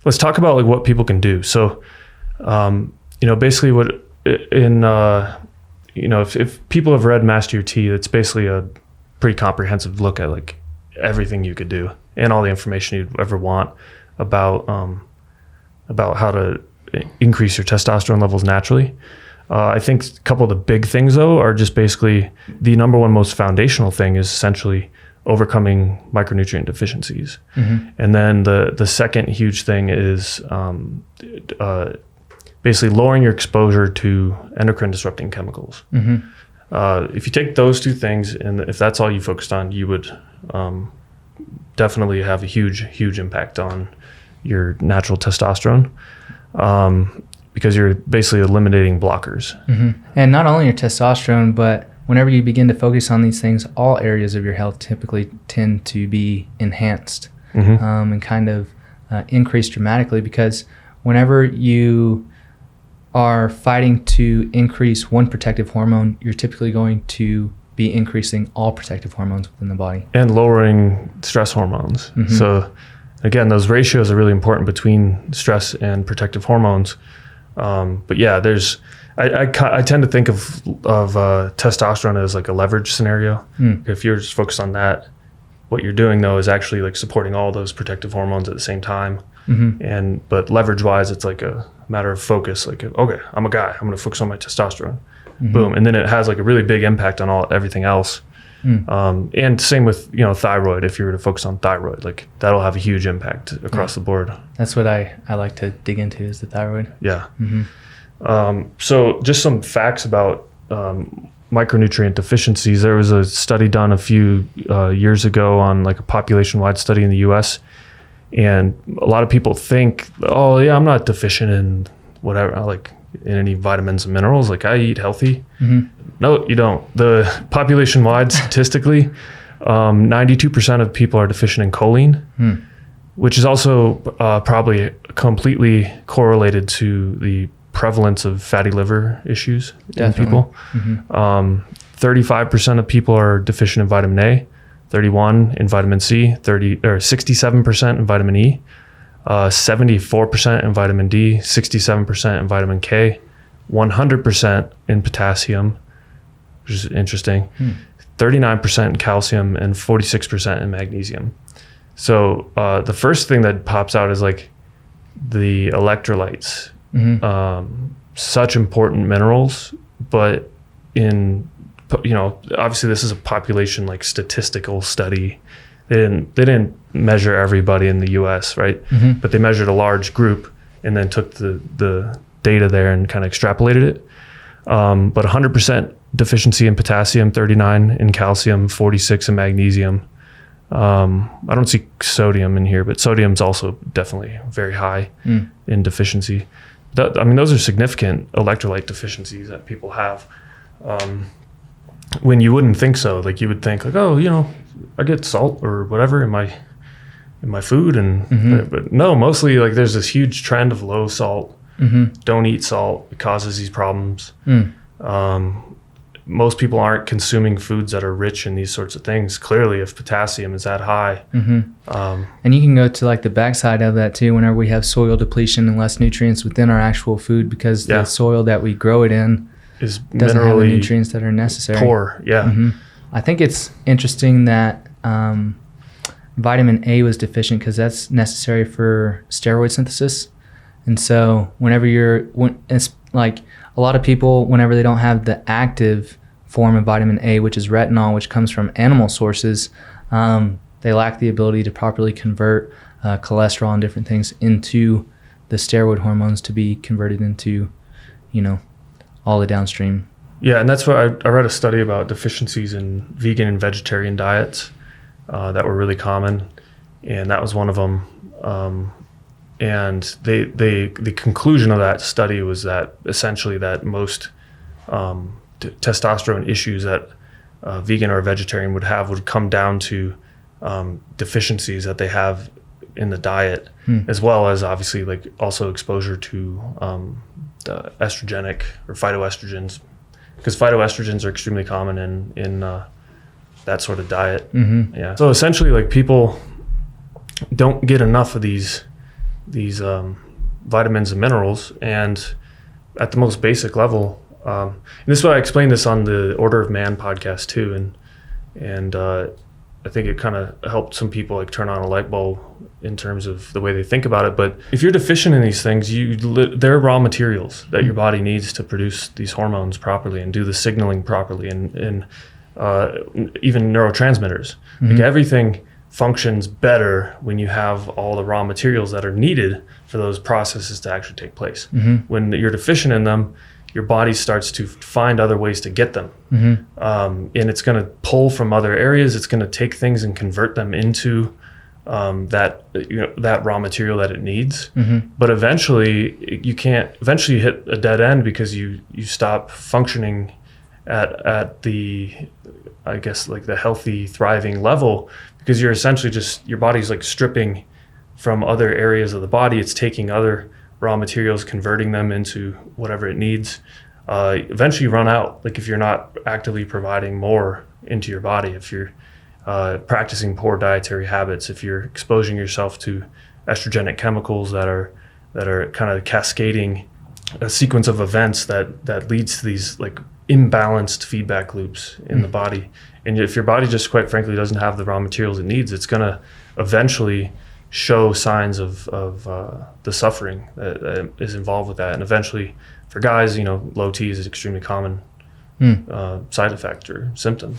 let's talk about like what people can do. So, basically if people have read Master Your Tea, it's basically a pretty comprehensive look at like everything you could do and all the information you'd ever want about how to increase your testosterone levels naturally. I think a couple of the big things though are just basically the number one most foundational thing is essentially overcoming micronutrient deficiencies. And then the second huge thing is basically lowering your exposure to endocrine-disrupting chemicals. If you take those two things, and if that's all you focused on, you would definitely have a huge impact on your natural testosterone, because you're basically eliminating blockers. And not only your testosterone, but whenever you begin to focus on these things, all areas of your health typically tend to be enhanced and kind of increase dramatically, because whenever you are fighting to increase one protective hormone, you're typically going to be increasing all protective hormones within the body. And lowering stress hormones. So again, those ratios are really important between stress and protective hormones. But yeah, I tend to think of testosterone as like a leverage scenario. If you're just focused on that, what you're doing though is actually like supporting all those protective hormones at the same time. But leverage wise, it's like a matter of focus. Like, okay, I'm a guy, I'm going to focus on my testosterone. Boom. And then it has like a really big impact on everything else. And same with, thyroid. If you were to focus on thyroid, like that'll have a huge impact across the board. That's what I like to dig into, is the thyroid. Yeah. So just some facts about micronutrient deficiencies. There was a study done a few years ago on like a population-wide study in the US. And a lot of people think, oh yeah, I'm not deficient in whatever, like in any vitamins and minerals. Like I eat healthy. No, you don't. The population-wide statistically, 92% of people are deficient in choline, which is also probably completely correlated to the prevalence of fatty liver issues in people. 35% of people are deficient in vitamin A, 31% in vitamin C, 67% in vitamin E, 74% in vitamin D, 67% in vitamin K, 100% in potassium, which is interesting, 39% in calcium, and 46% in magnesium. So the first thing that pops out is like the electrolytes. Such important minerals, but obviously this is a population like statistical study. They didn't measure everybody in the US, right? But they measured a large group and then took the data there and kind of extrapolated it. But 100% deficiency in potassium, 39 in calcium, 46 in magnesium. I don't see sodium in here, but sodium's also definitely very high in deficiency. Those are significant electrolyte deficiencies that people have. When you wouldn't think so, like you would think like, oh, I get salt or whatever in my food, and but no, mostly like there's this huge trend of low salt. Don't eat salt. It causes these problems. Most people aren't consuming foods that are rich in these sorts of things. Clearly, if potassium is that high. And you can go to like the backside of that too, whenever we have soil depletion and less nutrients within our actual food, because the soil that we grow it in doesn't have the nutrients that are necessary. Poor, I think it's interesting that vitamin A was deficient because that's necessary for steroid synthesis. And so whenever it's like a lot of people, whenever they don't have the active form of vitamin A, which is retinol, which comes from animal sources, they lack the ability to properly convert cholesterol and different things into the steroid hormones to be converted into, all the downstream. Yeah, and that's what I read a study about deficiencies in vegan and vegetarian diets that were really common, and that was one of them. And the conclusion of that study was that essentially that most testosterone issues that a vegan or a vegetarian would come down to deficiencies that they have in the diet, as well as obviously like also exposure to the estrogenic or phytoestrogens, because phytoestrogens are extremely common in that sort of diet. Yeah. So essentially like people don't get enough of these vitamins and minerals. And at the most basic level, and this is why I explained this on the Order of Man podcast too, and I think it kind of helped some people like turn on a light bulb in terms of the way they think about it. But if you're deficient in these things, they're raw materials that your body needs to produce these hormones properly and do the signaling properly, and even neurotransmitters. Like everything functions better when you have all the raw materials that are needed for those processes to actually take place. When you're deficient in them, your body starts to find other ways to get them. And it's going to pull from other areas. It's going to take things and convert them into that raw material that it needs. But eventually you hit a dead end because you stop functioning at the, I guess, like the healthy, thriving level, because you're essentially just, your body's like stripping from other areas of the body. It's taking other raw materials, converting them into whatever it needs. Eventually you run out, like if you're not actively providing more into your body, if you're practicing poor dietary habits, if you're exposing yourself to estrogenic chemicals that are kind of cascading a sequence of events that leads to these like imbalanced feedback loops in the body. And if your body just quite frankly doesn't have the raw materials it needs, it's going to eventually show signs of the suffering that is involved with that. And eventually for guys, low T is an extremely common side effect or symptom.